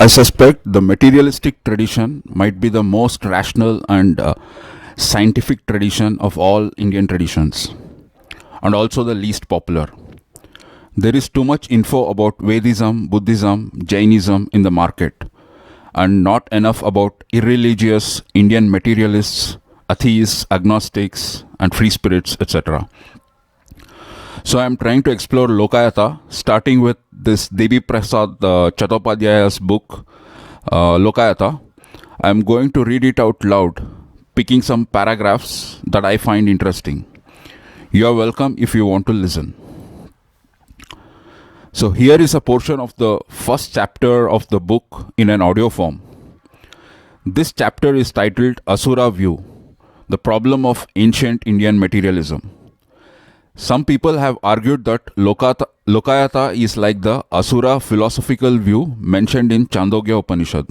I suspect the materialistic tradition might be the most rational and scientific tradition of all Indian traditions, and also the least popular. There is too much info about Vedism, Buddhism, Jainism in the market, and not enough about irreligious Indian materialists, atheists, agnostics, and free spirits, etc. So I am trying to explore Lokayata, starting with this Devi Prasad Chattopadhyay's book, Lokayata. I am going to read it out loud, picking some paragraphs that I find interesting. You are welcome if you want to listen. So here is a portion of the first chapter of the book in an audio form. This chapter is titled Asura View, the problem of ancient Indian materialism. Some people have argued that Lokayata is like the Asura philosophical view mentioned in Chandogya Upanishad.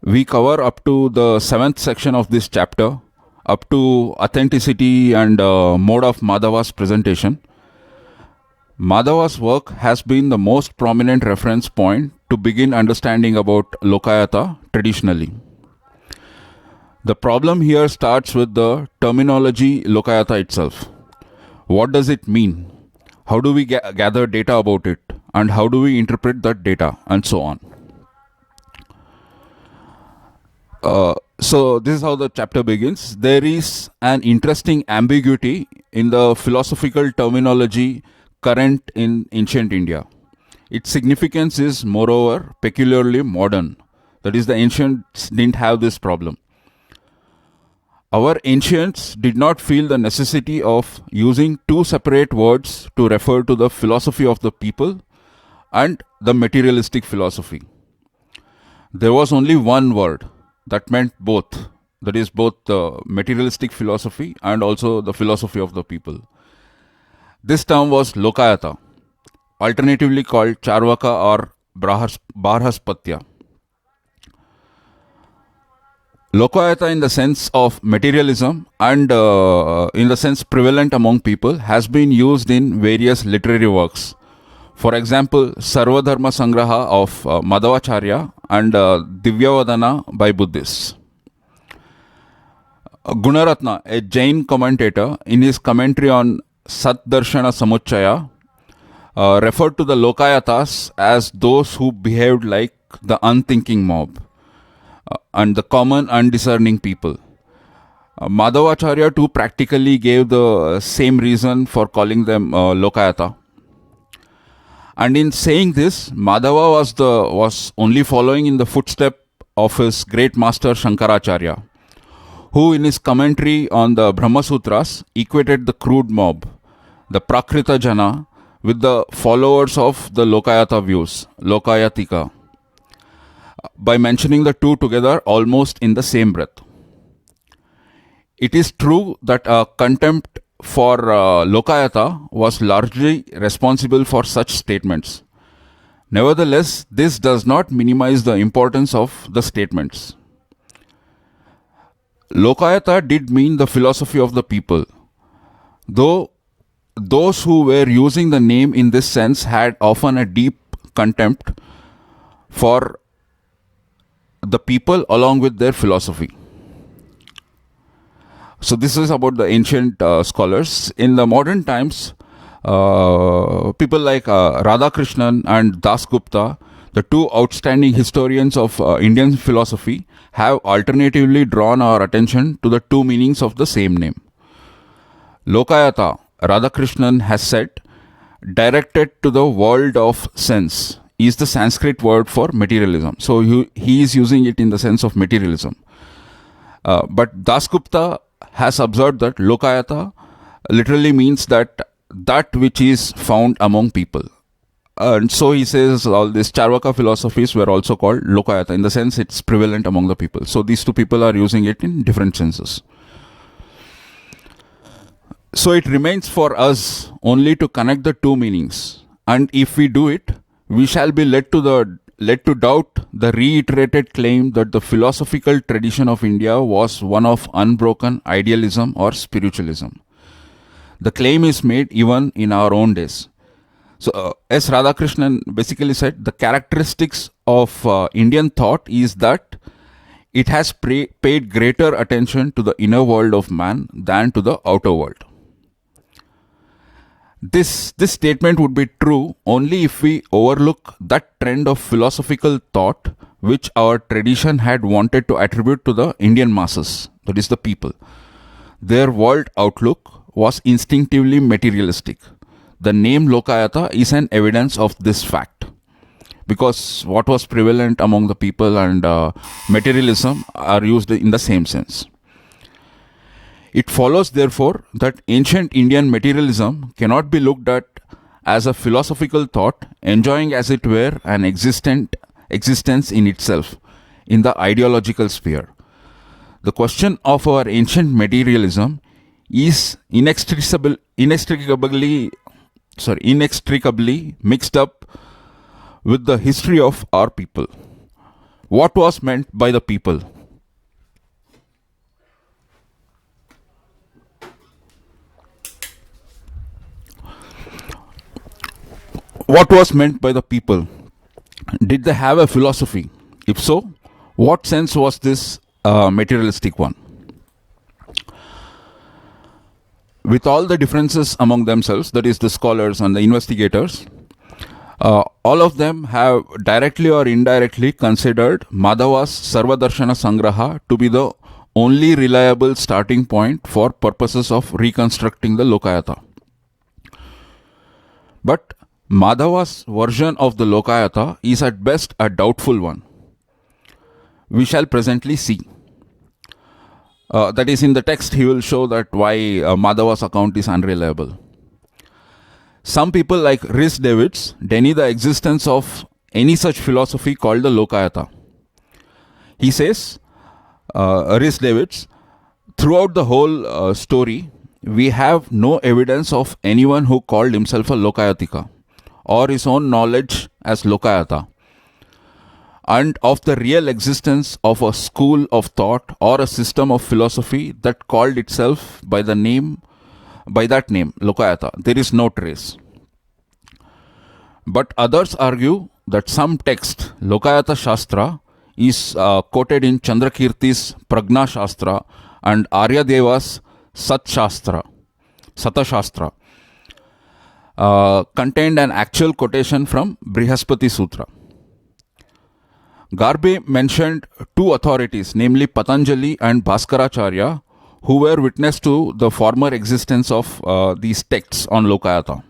We cover up to the 7th section of this chapter, up to authenticity and mode of Madhava's presentation. Madhava's work has been the most prominent reference point to begin understanding about Lokayata traditionally. The problem here starts with the terminology Lokayata itself. What does it mean? How do we gather data about it? And how do we interpret that data? And so on. So this is how the chapter begins. There is an interesting ambiguity in the philosophical terminology current in ancient India. Its significance is, moreover, peculiarly modern. That is, the ancients didn't have this problem. Our ancients did not feel the necessity of using two separate words to refer to the philosophy of the people and the materialistic philosophy. There was only one word that meant both. That is, both the materialistic philosophy and also the philosophy of the people. This term was Lokayata, alternatively called Charvaka or Barhaspatya. Lokayata, in the sense of materialism and in the sense prevalent among people, has been used in various literary works. For example, Sarvadharma Sangraha of Madhavacharya and Divyavadana by Buddhists. Gunaratna, a Jain commentator, in his commentary on Sat Darshana Samuchaya, referred to the Lokayatas as those who behaved like the unthinking mob and the common undiscerning people. Madhavacharya too practically gave the same reason for calling them Lokayata. And in saying this, Madhava was only following in the footstep of his great master Shankaracharya, who in his commentary on the Brahma Sutras equated the crude mob, the Prakrita Jana, with the followers of the Lokayata views, Lokayatika, by mentioning the two together almost in the same breath. It is true that a contempt for Lokayata was largely responsible for such statements. Nevertheless, this does not minimize the importance of the statements. Lokayata did mean the philosophy of the people, though those who were using the name in this sense had often a deep contempt for the people along with their philosophy. So this is about the ancient scholars. In the modern times, people like Radhakrishnan and Dasgupta, the two outstanding historians of Indian philosophy, have alternatively drawn our attention to the two meanings of the same name. Lokayata, Radhakrishnan has said, directed to the world of sense, is the Sanskrit word for materialism. So he is using it in the sense of materialism. But Dasgupta has observed that Lokayata literally means that which is found among people. And so he says all these Charvaka philosophies were also called Lokayata, in the sense it's prevalent among the people. So these two people are using it in different senses. So it remains for us only to connect the two meanings. And if we do it, we shall be led to doubt the reiterated claim that the philosophical tradition of India was one of unbroken idealism or spiritualism. The claim is made even in our own days. So S. Radhakrishnan basically said the characteristics of Indian thought is that it has paid greater attention to the inner world of man than to the outer world. This statement would be true only if we overlook that trend of philosophical thought which our tradition had wanted to attribute to the Indian masses, that is, the people. Their world outlook was instinctively materialistic. The name Lokayata is an evidence of this fact, because what was prevalent among the people and materialism are used in the same sense. It follows, therefore, that ancient Indian materialism cannot be looked at as a philosophical thought, enjoying as it were an existence in itself, in the ideological sphere. The question of our ancient materialism is inextricably mixed up with the history of our people. What was meant by the people? What was meant by the people? Did they have a philosophy? If so, what sense was this materialistic one? With all the differences among themselves, that is, the scholars and the investigators, all of them have directly or indirectly considered Madhava's Sarvadarshana Sangraha to be the only reliable starting point for purposes of reconstructing the Lokayata. But Madhava's version of the Lokayata is at best a doubtful one. We shall presently see. That is, in the text he will show that why Madhava's account is unreliable. Some people like Rhys Davids deny the existence of any such philosophy called the Lokayata. He says, Rhys Davids, throughout the whole story, we have no evidence of anyone who called himself a Lokayatika or his own knowledge as Lokayata, and of the real existence of a school of thought or a system of philosophy that called itself by that name, Lokayata. There is no trace. But others argue that some text, Lokayata Shastra, is quoted in Chandrakirti's Pragna Shastra and Aryadeva's Sata Shastra, contained an actual quotation from Brihaspati Sutra. Garbe mentioned two authorities, namely Patanjali and Bhaskaracharya, who were witness to the former existence of these texts on Lokayata.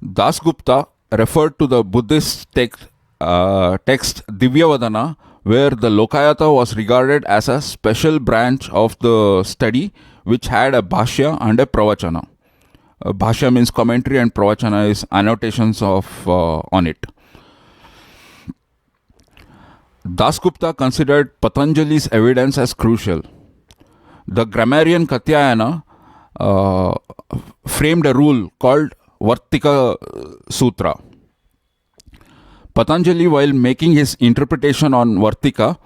Dasgupta referred to the Buddhist text Divyavadana, where the Lokayata was regarded as a special branch of the study which had a bhashya and a pravachana. Bhashya means commentary and pravachana is annotations of on it. Dasgupta considered Patanjali's evidence as crucial. The grammarian Katyayana framed a rule called Vartika Sutra. Patanjali, while making his interpretation on Vartika,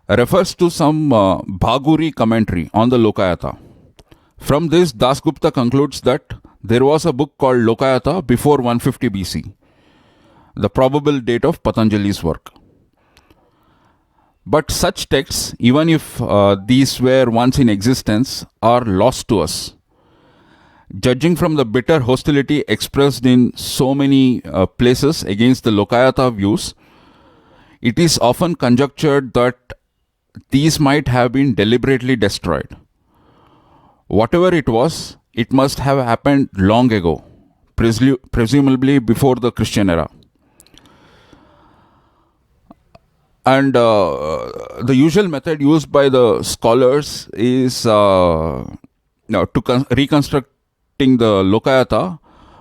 refers to some Bhaguri commentary on the Lokayata. From this, Dasgupta concludes that there was a book called Lokayata before 150 BC, the probable date of Patanjali's work. But such texts, even if these were once in existence, are lost to us. Judging from the bitter hostility expressed in so many places against the Lokayata views, it is often conjectured that these might have been deliberately destroyed. Whatever it was, it must have happened long ago, presumably before the Christian era. And the usual method used by the scholars is reconstructing the Lokayata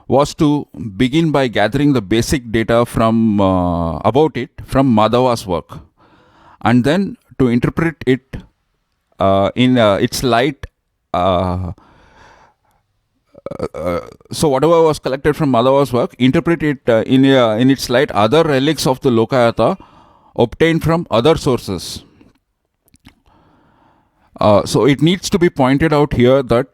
was to begin by gathering the basic data from about it from Madhava's work, and then to interpret it in its light. So whatever was collected from Madhava's work, interpret it in its light other relics of the Lokayata obtained from other sources. So it needs to be pointed out here that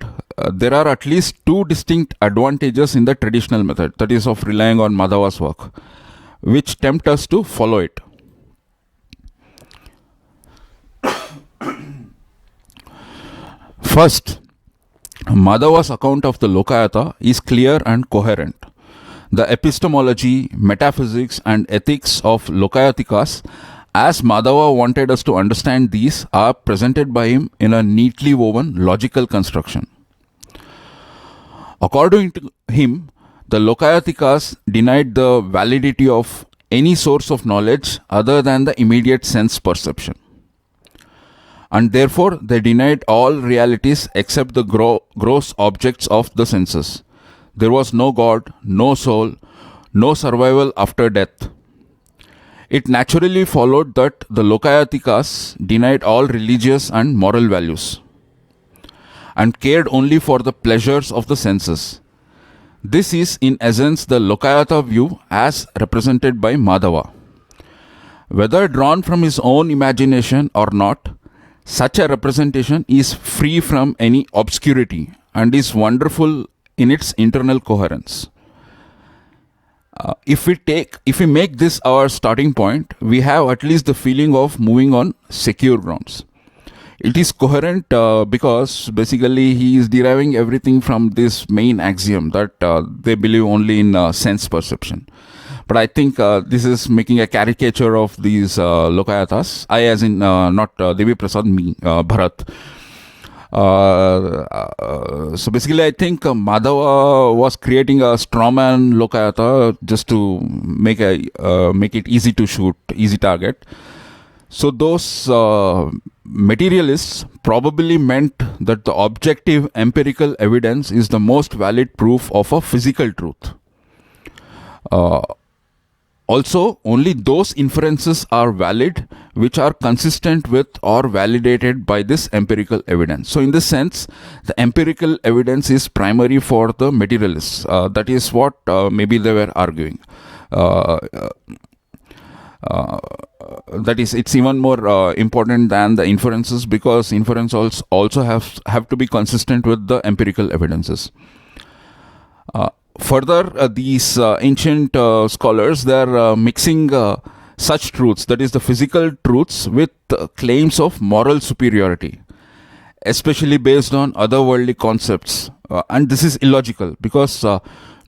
there are at least two distinct advantages in the traditional method, that is of relying on Madhava's work, which tempt us to follow it. First, Madhava's account of the Lokayata is clear and coherent. The epistemology, metaphysics, and ethics of Lokayatikas, as Madhava wanted us to understand these, are presented by him in a neatly woven logical construction. According to him, the Lokayatikas denied the validity of any source of knowledge other than the immediate sense perception. And therefore, they denied all realities except the gross objects of the senses. There was no God, no soul, no survival after death. It naturally followed that the Lokayatikas denied all religious and moral values and cared only for the pleasures of the senses. This is in essence the Lokayata view as represented by Madhava. Whether drawn from his own imagination or not, such a representation is free from any obscurity and is wonderful in its internal coherence. If we make this our starting point, we have at least the feeling of moving on secure grounds. It is coherent because basically he is deriving everything from this main axiom that they believe only in sense perception. But I think this is making a caricature of these Lokayatas. I, as in not Devi Prasad, me, Bharat. So basically, I think Madhava was creating a strawman Lokayata just to make it easy to shoot, easy target. So those materialists probably meant that the objective empirical evidence is the most valid proof of a physical truth. Also, only those inferences are valid which are consistent with or validated by this empirical evidence. So, in this sense, the empirical evidence is primary for the materialists. That is what maybe they were arguing. That is, it's even more important than the inferences, because inference also have to be consistent with the empirical evidences. Further, these ancient scholars, they are mixing such truths, that is the physical truths, with claims of moral superiority, especially based on otherworldly concepts. And this is illogical, because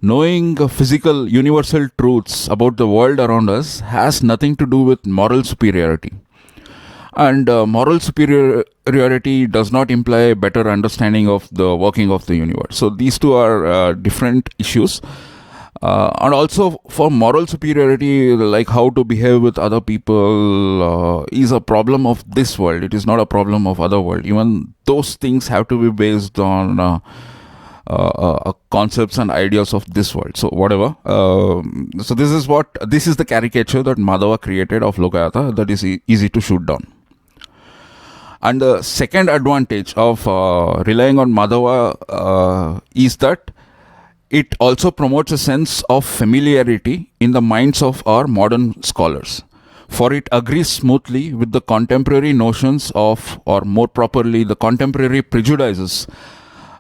knowing physical universal truths about the world around us has nothing to do with moral superiority. And moral superiority does not imply better understanding of the working of the universe. So these two are different issues. And also for moral superiority, like how to behave with other people is a problem of this world. It is not a problem of other world. Even those things have to be based on concepts and ideas of this world. So whatever. So this is the caricature that Madhava created of Lokayata that is easy to shoot down. And the second advantage of relying on Madhava is that it also promotes a sense of familiarity in the minds of our modern scholars, for it agrees smoothly with the contemporary notions of, or more properly, the contemporary prejudices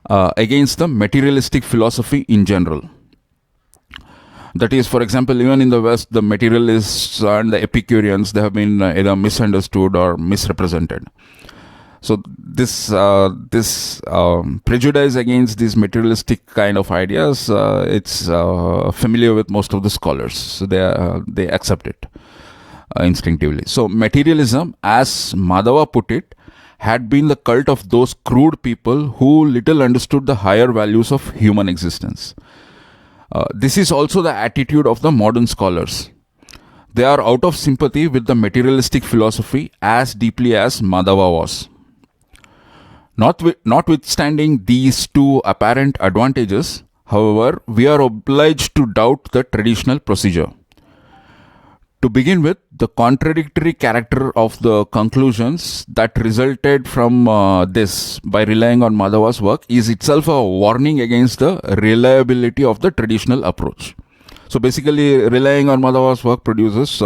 against the materialistic philosophy in general. That is, for example, even in the West, the materialists and the Epicureans, they have been either misunderstood or misrepresented. So this prejudice against these materialistic kind of ideas, it's familiar with most of the scholars. So they accept it instinctively. So materialism, as Madhava put it, had been the cult of those crude people who little understood the higher values of human existence. This is also the attitude of the modern scholars. They are out of sympathy with the materialistic philosophy as deeply as Madhava was. Notwithstanding these two apparent advantages, however, we are obliged to doubt the traditional procedure. To begin with, the contradictory character of the conclusions that resulted from this by relying on Madhava's work is itself a warning against the reliability of the traditional approach. So basically, relying on Madhava's work produces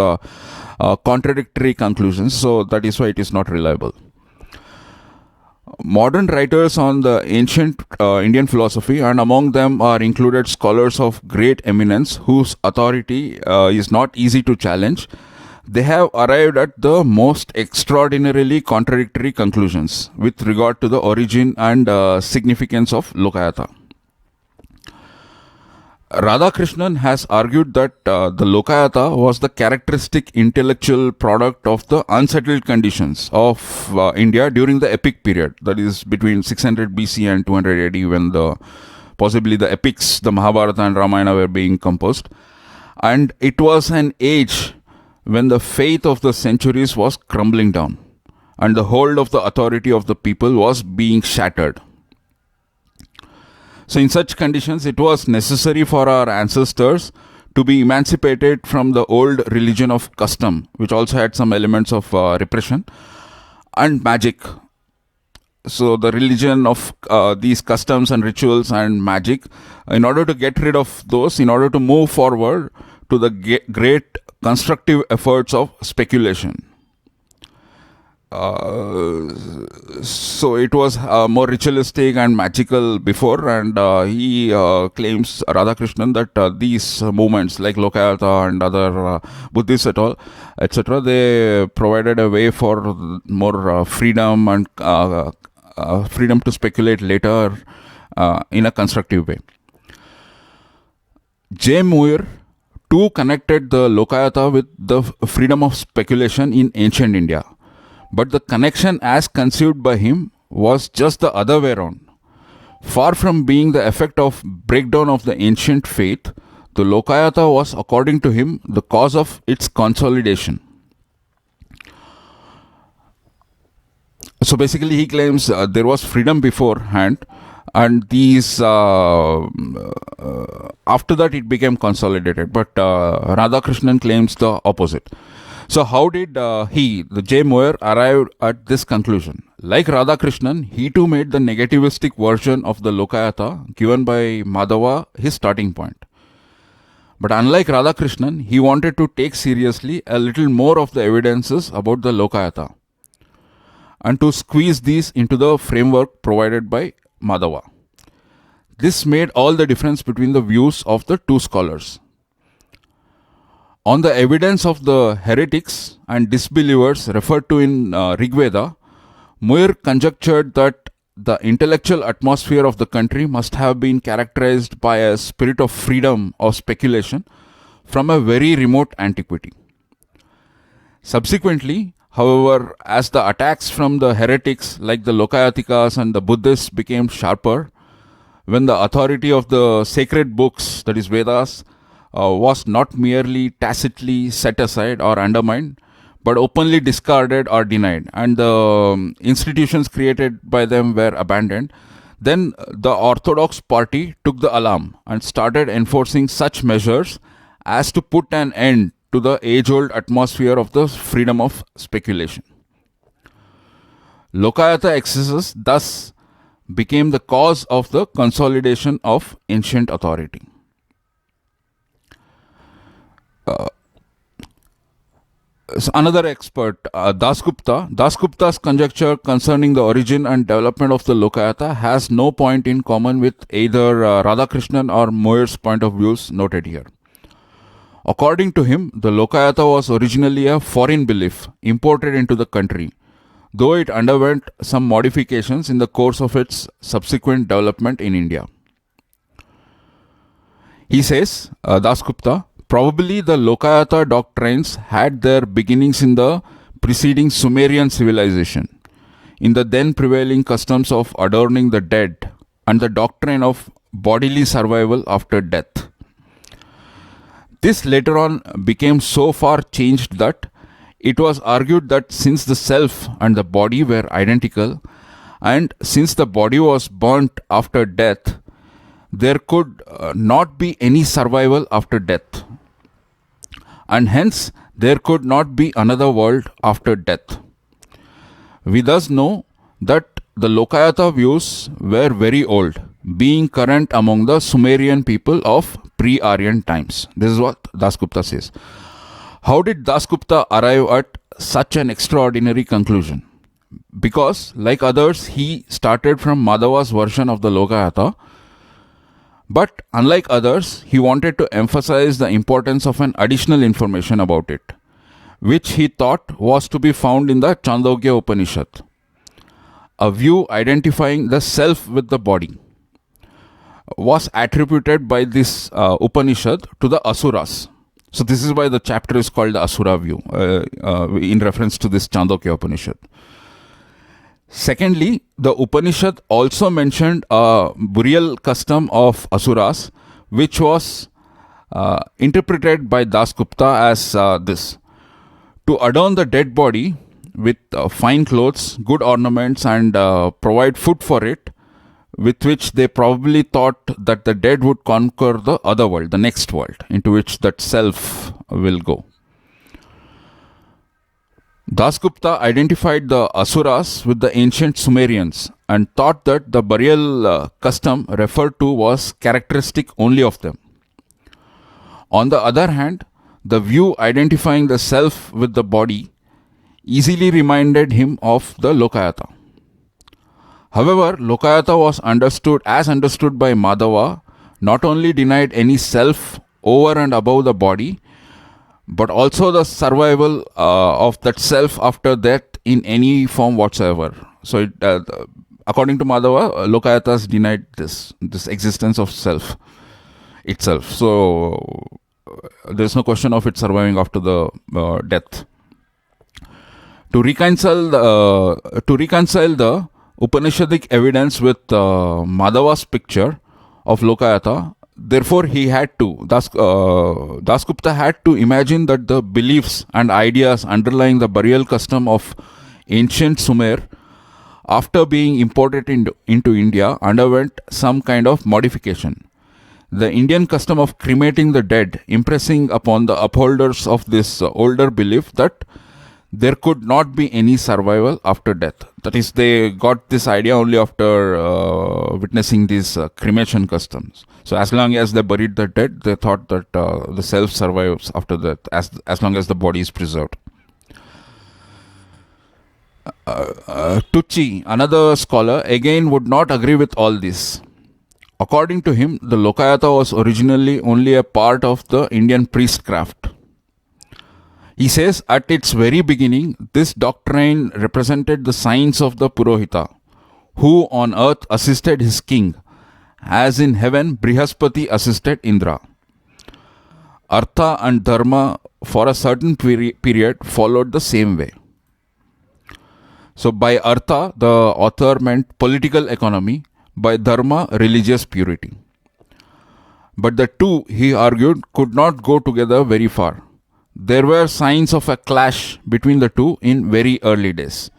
contradictory conclusions, so that is why it is not reliable. Modern writers on the ancient Indian philosophy, and among them are included scholars of great eminence whose authority is not easy to challenge, they have arrived at the most extraordinarily contradictory conclusions with regard to the origin and significance of Lokayata. Radhakrishnan has argued that the Lokayata was the characteristic intellectual product of the unsettled conditions of India during the epic period, that is between 600 BC and 200 AD, when possibly the epics, the Mahabharata and Ramayana, were being composed. And it was an age when the faith of the centuries was crumbling down and the hold of the authority of the people was being shattered. So in such conditions, it was necessary for our ancestors to be emancipated from the old religion of custom, which also had some elements of repression, and magic. So the religion of these customs and rituals and magic, in order to get rid of those, in order to move forward to the great constructive efforts of speculation. So it was more ritualistic and magical before, and he claims, Radhakrishnan, that these movements like Lokayata and other Buddhists etc., they provided a way for more freedom and freedom to speculate later in a constructive way. J. Muir too connected the Lokayata with the freedom of speculation in ancient India. But the connection as conceived by him was just the other way around. Far from being the effect of breakdown of the ancient faith, the Lokayata was, according to him, the cause of its consolidation. So basically he claims there was freedom beforehand, and these after that it became consolidated. But Radhakrishnan claims the opposite. So how did the J. Muir, arrive at this conclusion? Like Radhakrishnan, he too made the negativistic version of the Lokayata given by Madhava his starting point. But unlike Radhakrishnan, he wanted to take seriously a little more of the evidences about the Lokayata and to squeeze these into the framework provided by Madhava. This made all the difference between the views of the two scholars. On the evidence of the heretics and disbelievers referred to in Rigveda, Muir conjectured that the intellectual atmosphere of the country must have been characterized by a spirit of freedom or speculation from a very remote antiquity. Subsequently, however, as the attacks from the heretics like the Lokayatikas and the Buddhists became sharper, when the authority of the sacred books, that is Vedas, was not merely tacitly set aside or undermined, but openly discarded or denied, and the institutions created by them were abandoned, then the orthodox party took the alarm and started enforcing such measures as to put an end to the age-old atmosphere of the freedom of speculation. Lokayata excesses thus became the cause of the consolidation of ancient authority. So another expert, Dasgupta's conjecture concerning the origin and development of the Lokayata has no point in common with either Radhakrishnan or Muir's point of views noted here. According to him, the Lokayata was originally a foreign belief imported into the country, though it underwent some modifications in the course of its subsequent development in India. He says, Dasgupta, probably the Lokayata doctrines had their beginnings in the preceding Sumerian civilization, in the then prevailing customs of adorning the dead and the doctrine of bodily survival after death. This later on became so far changed that it was argued that since the self and the body were identical, and since the body was burnt after death, there could not be any survival after death, and hence there could not be another world after death. We thus know that the Lokayata views were very old, being current among the Sumerian people of pre-Aryan times. This is what Dasgupta says. How did Dasgupta arrive at such an extraordinary conclusion? because, like others, he started from Madhava's version of the Lokayata. But unlike others, he wanted to emphasize the importance of an additional information about it, which he thought was to be found in the Chandogya Upanishad, a view identifying the self with the body, was attributed by this Upanishad to the Asuras. So this is why the chapter is called the Asura view, in reference to this Chandogya Upanishad. Secondly, the Upanishad also mentioned a burial custom of Asuras, which was interpreted by Dasgupta as this: to adorn the dead body with fine clothes, good ornaments, and provide food for it, with which they probably thought that the dead would conquer the other world, the next world, into which that self will go. Dasgupta identified the Asuras with the ancient Sumerians and thought that the burial custom referred to was characteristic only of them. On the other hand, the view identifying the self with the body easily reminded him of the Lokayata. However, Lokayata was understood by Madhava, not only denied any self over and above the body, but also the survival of that self after death in any form whatsoever. So, according to Madhava, Lokayatas denied this existence of self itself. So, there is no question of it surviving after the death. To reconcile the Upanishadic evidence with Madhava's picture of Lokayata, therefore Dasgupta had to imagine that the beliefs and ideas underlying the burial custom of ancient Sumer, after being imported into India, underwent some kind of modification. The Indian custom of cremating the dead, impressing upon the upholders of this older belief that there could not be any survival after death. That is, they got this idea only after witnessing these cremation customs. So as long as they buried the dead, they thought that the self survives after death, as long as the body is preserved. Tucci, another scholar, again would not agree with all this. According to him, the Lokayata was originally only a part of the Indian priestcraft. He says, at its very beginning, this doctrine represented the science of the Purohita, who on earth assisted his king, as in heaven Brihaspati assisted Indra. Artha and Dharma for a certain period followed the same way. So by Artha, the author meant political economy, by Dharma, religious purity. But the two, he argued, could not go together very far. There were signs of a clash between the two in very early days.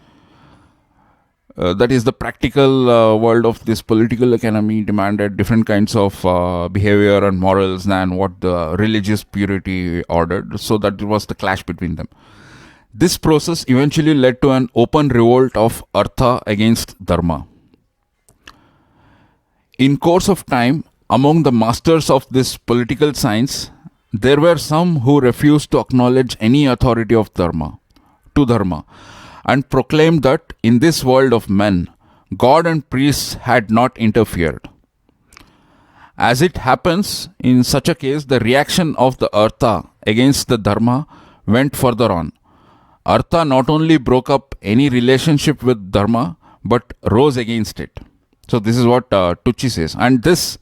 That is, the practical world of this political economy demanded different kinds of behavior and morals than what the religious purity ordered, so that it was the clash between them. This process eventually led to an open revolt of Artha against Dharma. In course of time, among the masters of this political science, there were some who refused to acknowledge any authority of Dharma, and proclaimed that in this world of men, God and priests had not interfered. As it happens, in such a case, the reaction of the Artha against the Dharma went further on. Artha not only broke up any relationship with Dharma, but rose against it. So this is what Tucci says. And this,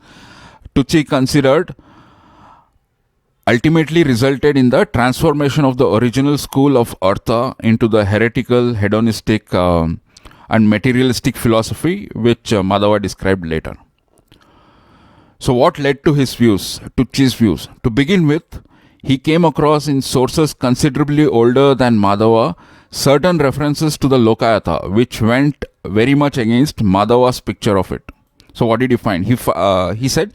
Tucci considered, ultimately resulted in the transformation of the original school of Artha into the heretical, hedonistic and materialistic philosophy which Madhava described later. So what led to his views, Tucci's views? To begin with, he came across in sources considerably older than Madhava certain references to the Lokayata, which went very much against Madhava's picture of it. So what did he find? He said,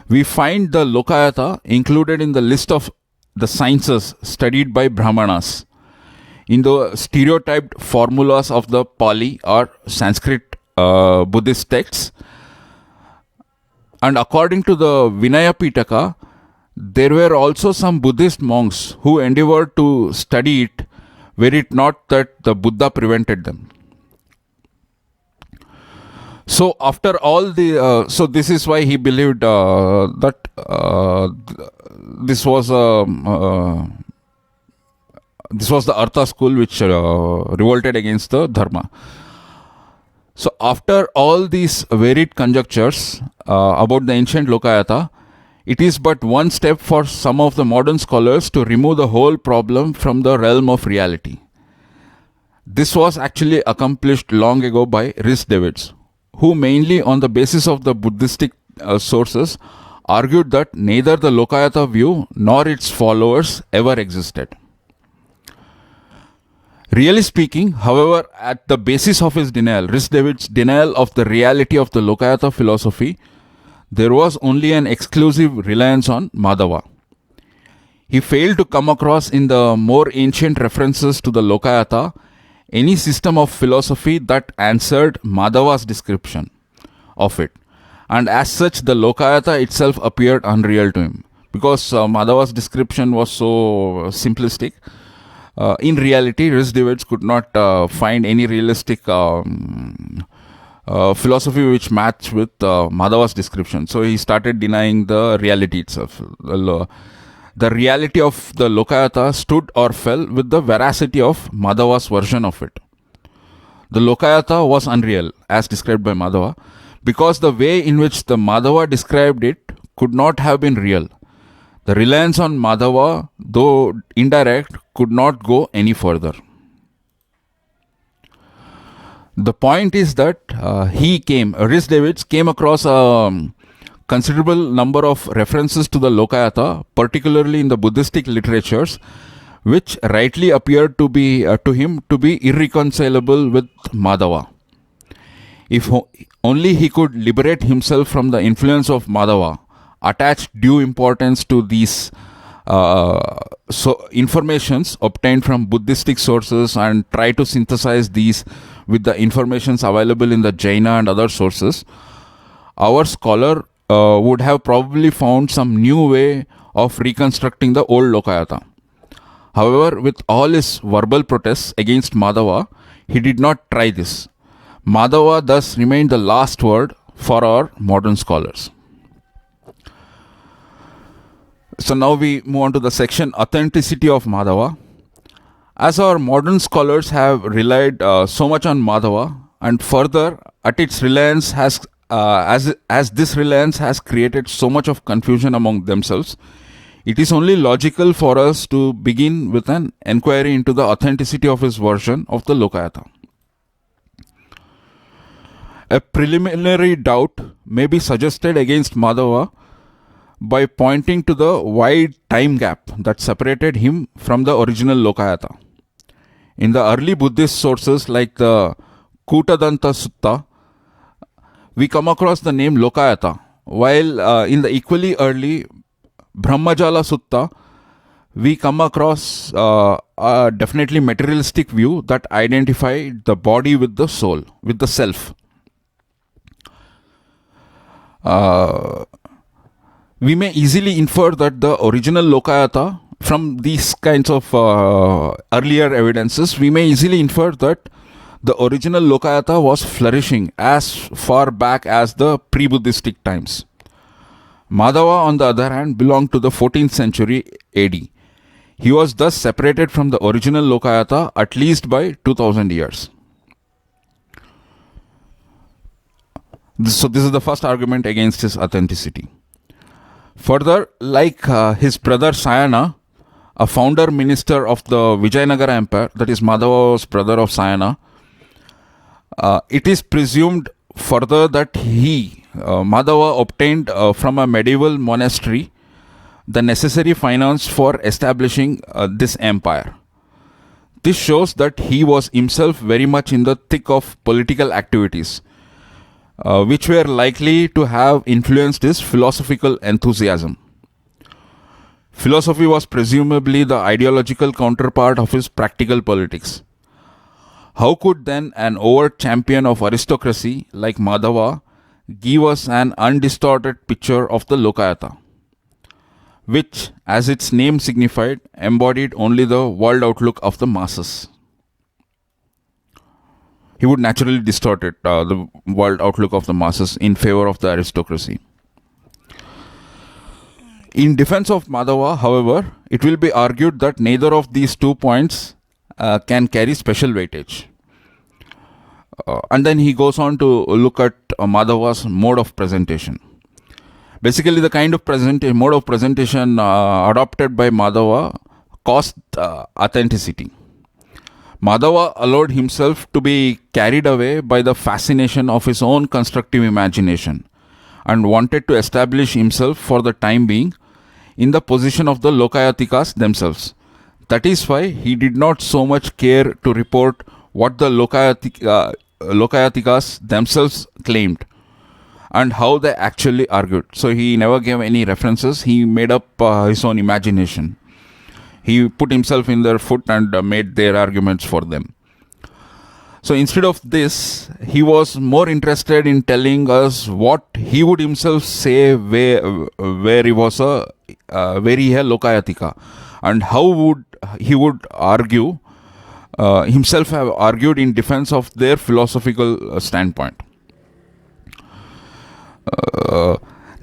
we find the Lokayata included in the list of the sciences studied by Brahmanas, in the stereotyped formulas of the Pali or Sanskrit Buddhist texts. And according to the Vinaya Pitaka, there were also some Buddhist monks who endeavored to study it, were it not that the Buddha prevented them. So after all the so this is why he believed that this was a this was the Artha school which revolted against the Dharma. So after all these varied conjectures about the ancient Lokayata, it is but one step for some of the modern scholars to remove the whole problem from the realm of reality. This was actually accomplished long ago by Rhys Davids, who mainly on the basis of the Buddhistic sources argued that neither the Lokayata view nor its followers ever existed. Really speaking, however, at the basis of his denial, Rhys Davids' denial of the reality of the Lokayata philosophy, there was only an exclusive reliance on Madhava. He failed to come across in the more ancient references to the Lokayata any system of philosophy that answered Madhava's description of it. And as such, the Lokayata itself appeared unreal to him. Because Madhava's description was so simplistic, in reality, Rhys Davids could not find any realistic philosophy which matched with Madhava's description. So he started denying the reality itself. The reality of the Lokayata stood or fell with the veracity of Madhava's version of it. The Lokayata was unreal, as described by Madhava, because the way in which the Madhava described it could not have been real. The reliance on Madhava, though indirect, could not go any further. The point is that Rhys Davids came across a considerable number of references to the Lokayata, particularly in the Buddhistic literatures, which rightly appeared to be to him to be irreconcilable with Madhava. If only he could liberate himself from the influence of Madhava, attach due importance to these informations obtained from Buddhistic sources and try to synthesize these with the informations available in the Jaina and other sources, our scholar would have probably found some new way of reconstructing the old Lokayata. However, with all his verbal protests against Madhava, he did not try this. Madhava thus remained the last word for our modern scholars. So now we move on to the section Authenticity of Madhava. As our modern scholars have relied so much on Madhava, and further at its reliance has as this reliance has created so much of confusion among themselves, it is only logical for us to begin with an enquiry into the authenticity of his version of the Lokayata. A preliminary doubt may be suggested against Madhava by pointing to the wide time gap that separated him from the original Lokayata. In the early Buddhist sources like the Kutadanta Sutta, we come across the name Lokayata, while in the equally early Brahmajala Sutta, we come across a definitely materialistic view that identified the body with the soul, with the self. We may easily infer that the original Lokayata, from these kinds of earlier evidences, we may easily infer that the original Lokayata was flourishing as far back as the pre-Buddhistic times. Madhava, on the other hand, belonged to the 14th century AD. He was thus separated from the original Lokayata at least by 2000 years. So this is the first argument against his authenticity. Further, like his brother Sayana, a founder minister of the Vijayanagara Empire, that is Madhava's brother of Sayana, it is presumed further that Madhava obtained from a medieval monastery the necessary finance for establishing this empire. This shows that he was himself very much in the thick of political activities, which were likely to have influenced his philosophical enthusiasm. Philosophy was presumably the ideological counterpart of his practical politics. How could then an overt champion of aristocracy like Madhava give us an undistorted picture of the Lokayata, which, as its name signified, embodied only the world outlook of the masses? he would naturally distort it, the world outlook of the masses, in favor of the aristocracy. In defense of Madhava, however, it will be argued that neither of these 2 points can carry special weightage. And then he goes on to look at Madhava's mode of presentation. Basically, the kind of mode of presentation adopted by Madhava caused authenticity. Madhava allowed himself to be carried away by the fascination of his own constructive imagination and wanted to establish himself for the time being in the position of the Lokayatikas themselves. That is why he did not so much care to report what the Lokayatikas themselves claimed and how they actually argued. So he never gave any references. He made up his own imagination. He put himself in their foot and made their arguments for them. So instead of this, he was more interested in telling us what he would himself say where he was a Lokayatika, and how would he would argue himself have argued in defense of their philosophical standpoint.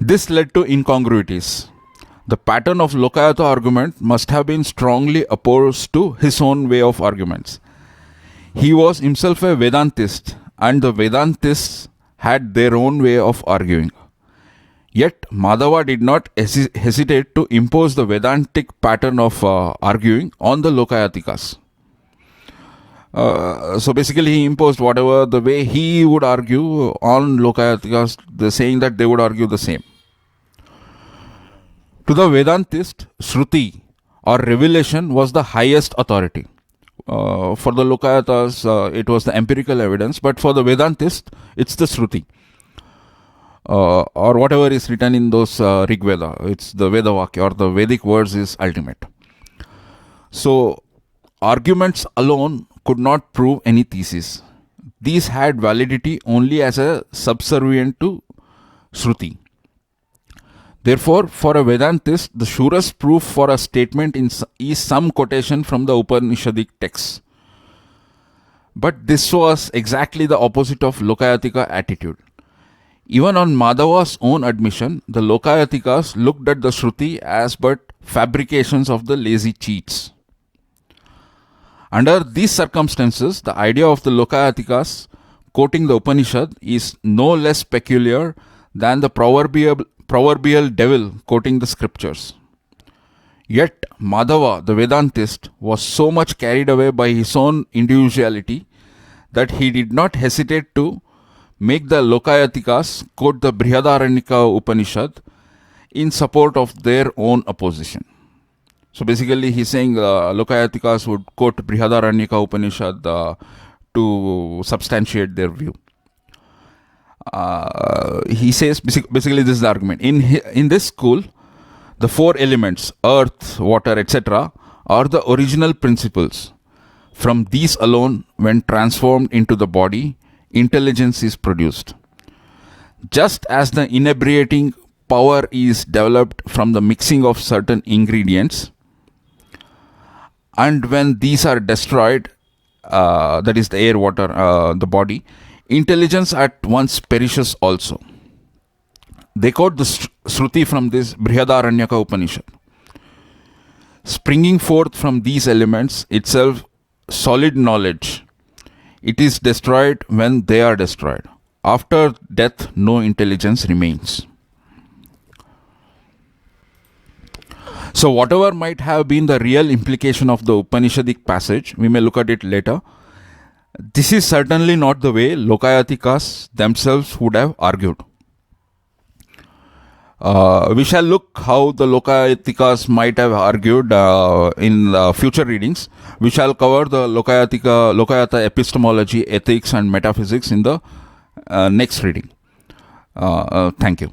This led to incongruities. The pattern of Lokayata argument must have been strongly opposed to his own way of arguments. He was himself a Vedantist, and the Vedantists had their own way of arguing. Yet Madhava did not hesitate to impose the Vedantic pattern of arguing on the Lokayatikas. So basically he imposed whatever the way he would argue on Lokayatikas, saying that they would argue the same. To the Vedantist, Shruti or revelation was the highest authority. For the Lokayatas, it was the empirical evidence, but for the Vedantist, it's the Shruti. Or whatever is written in those Rig Veda, it's the Veda Vakya or the Vedic words is ultimate. So arguments alone could not prove any thesis. These had validity only as a subservient to Shruti. Therefore, for a Vedantist, the surest proof for a statement is some quotation from the Upanishadic texts. But this was exactly the opposite of Lokayatika attitude. Even on Madhava's own admission, the Lokayatikas looked at the Shruti as but fabrications of the lazy cheats. Under these circumstances, the idea of the Lokayatikas quoting the Upanishad is no less peculiar than the proverbial devil quoting the scriptures. Yet Madhava, the Vedantist, was so much carried away by his own individuality that he did not hesitate to make the Lokayatikas quote the Brihadaranyaka Upanishad in support of their own opposition. So basically he's saying Lokayatikas would quote Brihadaranyaka Upanishad to substantiate their view. He says, basically this is the argument. In this school, the 4 elements, earth, water, etc., are the original principles. From these alone, when transformed into the body, intelligence is produced. Just as the inebriating power is developed from the mixing of certain ingredients, and when these are destroyed, that is the air, water, the body, intelligence at once perishes also. They quote the Shruti from this Brihadaranyaka Upanishad. Springing forth from these elements itself, solid knowledge, it is destroyed when they are destroyed. After death, no intelligence remains. So whatever might have been the real implication of the Upanishadic passage, we may look at it later. This is certainly not the way Lokayatikas themselves would have argued. We shall look how the Lokayatikas might have argued in future readings. We shall cover the Lokayata epistemology, ethics and metaphysics in the next reading. Thank you.